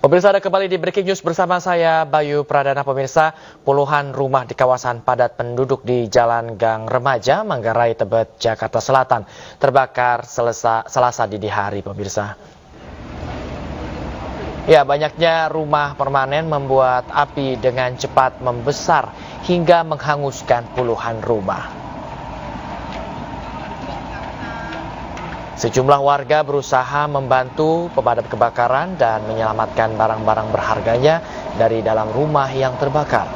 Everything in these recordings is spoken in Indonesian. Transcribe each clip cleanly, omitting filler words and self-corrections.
Pemirsa, ada kembali di Breaking News bersama saya Bayu Pradana. Pemirsa, puluhan rumah di kawasan padat penduduk di Jalan Gang Remaja, Manggarai, Tebet, Jakarta Selatan terbakar Selasa dini hari, pemirsa. Ya, banyaknya rumah permanen membuat api dengan cepat membesar hingga menghanguskan puluhan rumah. Sejumlah warga berusaha membantu pemadam kebakaran dan menyelamatkan barang-barang berharganya dari dalam rumah yang terbakar.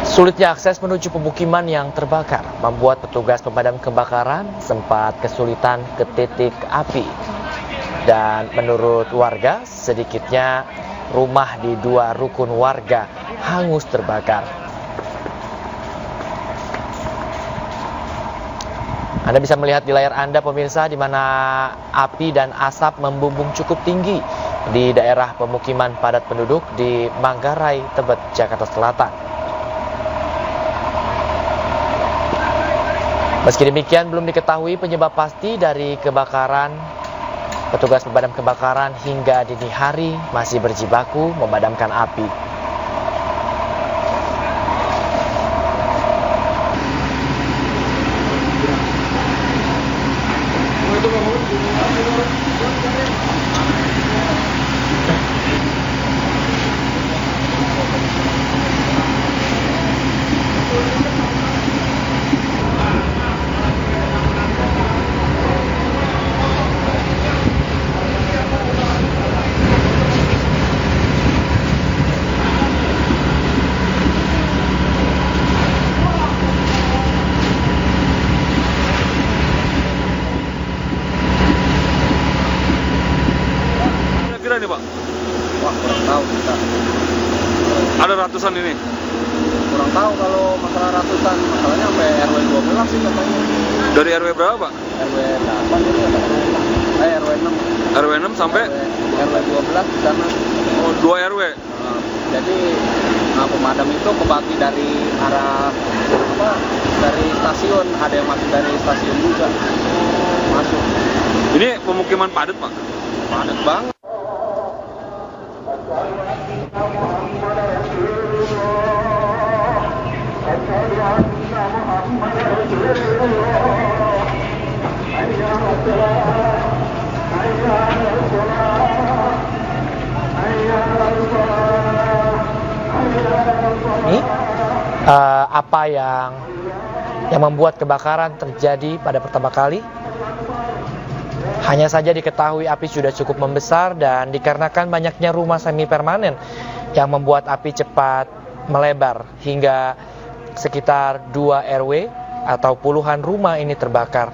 Sulitnya akses menuju pemukiman yang terbakar membuat petugas pemadam kebakaran sempat kesulitan ke titik api. Dan menurut warga, sedikitnya rumah di 2 rukun warga hangus terbakar. Anda bisa melihat di layar Anda, pemirsa, di mana api dan asap membumbung cukup tinggi di daerah pemukiman padat penduduk di Manggarai, Tebet, Jakarta Selatan. Meski demikian, belum diketahui penyebab pasti dari kebakaran. Petugas pemadam kebakaran hingga dini hari masih berjibaku memadamkan api. Nih, Pak? Wah, kurang tahu kita. Ada ratusan ini? Kurang tahu kalau masalah ratusan, masalahnya sampai RW 12 sih katanya. Dari RW berapa, Pak? RW 8 ini ada. RW 6. RW 6 sampai? RW 12 di sana. Oh, 2 RW? Jadi pemadam itu kebagi dari arah dari stasiun, ada yang masuk dari stasiun juga. Masuk. Ini pemukiman padat, Pak? Padat banget. Ini apa yang membuat kebakaran terjadi pada pertama kali? Hanya saja diketahui api sudah cukup membesar dan dikarenakan banyaknya rumah semi permanen yang membuat api cepat melebar hingga sekitar 2 RW atau puluhan rumah ini terbakar.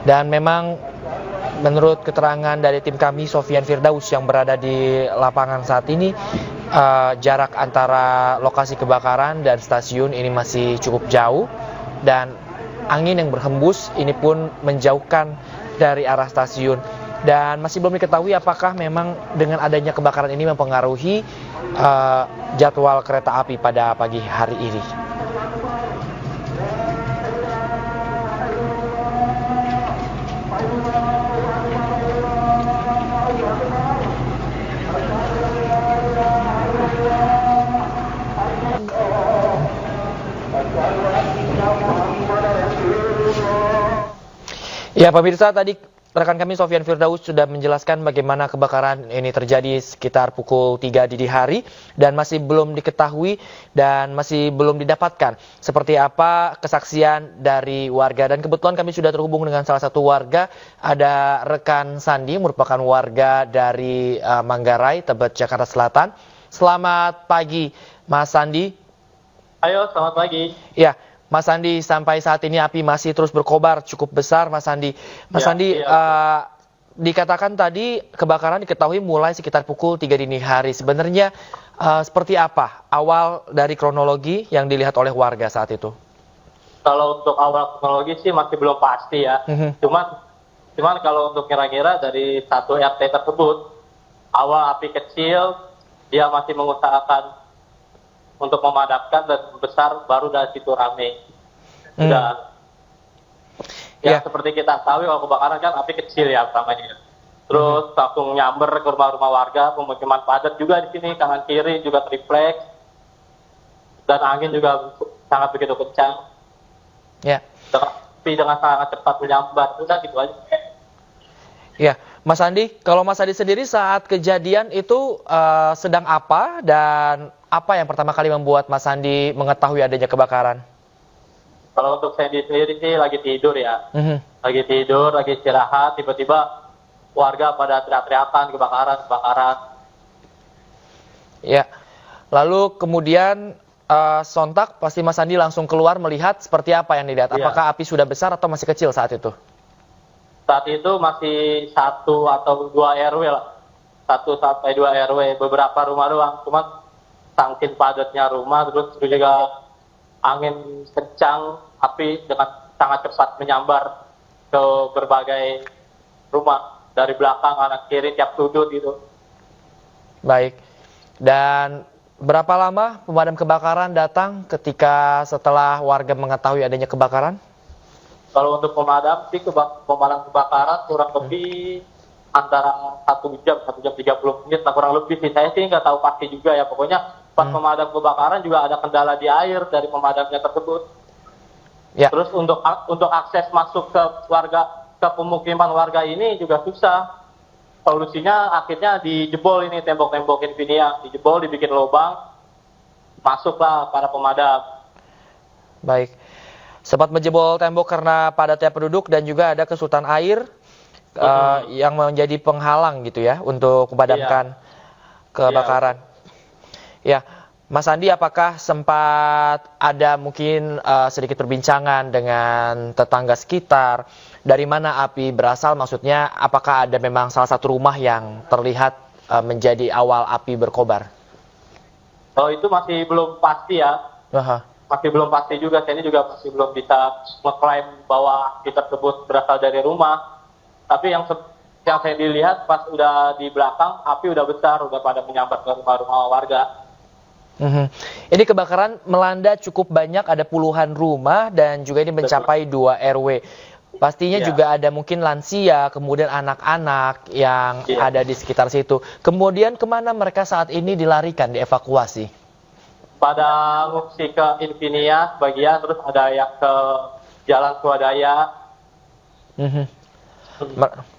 Dan memang menurut keterangan dari tim kami, Sofian Firdaus yang berada di lapangan saat ini, jarak antara lokasi kebakaran dan stasiun ini masih cukup jauh dan angin yang berhembus ini pun menjauhkan dari arah stasiun. Dan masih belum diketahui apakah memang dengan adanya kebakaran ini mempengaruhi jadwal kereta api pada pagi hari ini. Ya, pemirsa, tadi rekan kami Sofian Firdaus sudah menjelaskan bagaimana kebakaran ini terjadi sekitar pukul 3 dini hari dan masih belum diketahui dan masih belum didapatkan seperti apa kesaksian dari warga. Dan kebetulan kami sudah terhubung dengan salah satu warga, ada rekan Sandi, merupakan warga dari Manggarai, Tebet, Jakarta Selatan. Selamat pagi, Mas Sandi. Ayo, selamat pagi. Ya, Mas Sandi, sampai saat ini api masih terus berkobar cukup besar, Mas Sandi. Mas Sandi, dikatakan tadi kebakaran diketahui mulai sekitar pukul 3 dini hari. Sebenarnya seperti apa awal dari kronologi yang dilihat oleh warga saat itu? Kalau untuk awal kronologi sih masih belum pasti ya. Cuman kalau untuk kira-kira dari satu RT tersebut, awal api kecil, dia masih mengusahakan untuk memadamkan dan besar, baru dari situ rame. Sudah. Iya. seperti kita tahu kalau kebakaran kan api kecil ya pertamanya. Terus langsung nyamber ke rumah-rumah warga, pemukiman padat juga di sini, kanan kiri juga tripleks. Dan angin juga sangat begitu kencang. Ya. Api dengan sangat cepat menyambar. Udah gitu aja. Ya, Mas Andi, kalau Mas Andi sendiri saat kejadian itu sedang apa dan apa yang pertama kali membuat Mas Andi mengetahui adanya kebakaran? Kalau untuk saya sendiri sih lagi tidur ya. Lagi tidur, lagi istirahat, tiba-tiba warga pada teriak-teriakan kebakaran. Ya, lalu kemudian sontak pasti Mas Andi langsung keluar melihat seperti apa yang dilihat. Apakah api sudah besar atau masih kecil saat itu? Saat itu masih 1 atau 2 RW lah. 1 sampai 2 RW, beberapa rumah doang. Cuma saking padatnya rumah, terus juga angin kencang, api dengan sangat cepat menyambar ke berbagai rumah. Dari belakang, kanan kiri, tiap sudut gitu. Baik. Dan berapa lama pemadam kebakaran datang ketika setelah warga mengetahui adanya kebakaran? Kalau untuk pemadam sih, pemadam kebakaran kurang lebih antara 1 jam 30 menit lah kurang lebih sih. Saya sih nggak tahu pasti juga ya. Pokoknya pas pemadam kebakaran juga ada kendala di air dari pemadamnya tersebut. Ya. Terus untuk akses masuk ke pemukiman warga ini juga susah. Solusinya akhirnya dijebol ini tembok-tembok Infinia, dijebol, dibikin lubang, masuklah para pemadam. Baik. Sempat menjebol tembok karena padatnya penduduk dan juga ada kesulitan air yang menjadi penghalang gitu ya untuk memadamkan kebakaran. Ya, Mas Andi, apakah sempat ada mungkin sedikit perbincangan dengan tetangga sekitar? Dari mana api berasal? Maksudnya apakah ada memang salah satu rumah yang terlihat menjadi awal api berkobar? Oh, itu masih belum pasti ya. Masih belum pasti juga. Saya ini juga masih belum bisa mengklaim bahwa api tersebut berasal dari rumah. Tapi yang saya dilihat pas udah di belakang, api udah besar, udah pada menyambar ke rumah-rumah warga. Ini kebakaran melanda cukup banyak, ada puluhan rumah dan juga ini mencapai 2 RW. Pastinya juga ada mungkin lansia, kemudian anak-anak yang ada di sekitar situ. Kemudian kemana mereka saat ini dilarikan, dievakuasi? Pada ngungsi ke Infinia sebagian, terus ada yang ke Jalan Swadaya.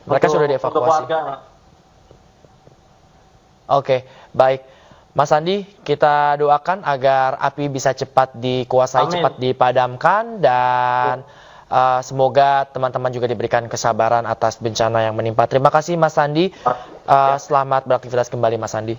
Mereka sudah dievakuasi. Untuk warga. Oke, baik. Mas Andi, kita doakan agar api bisa cepat dikuasai, cepat dipadamkan, dan semoga teman-teman juga diberikan kesabaran atas bencana yang menimpa. Terima kasih Mas Andi. Selamat beraktivitas kembali Mas Andi.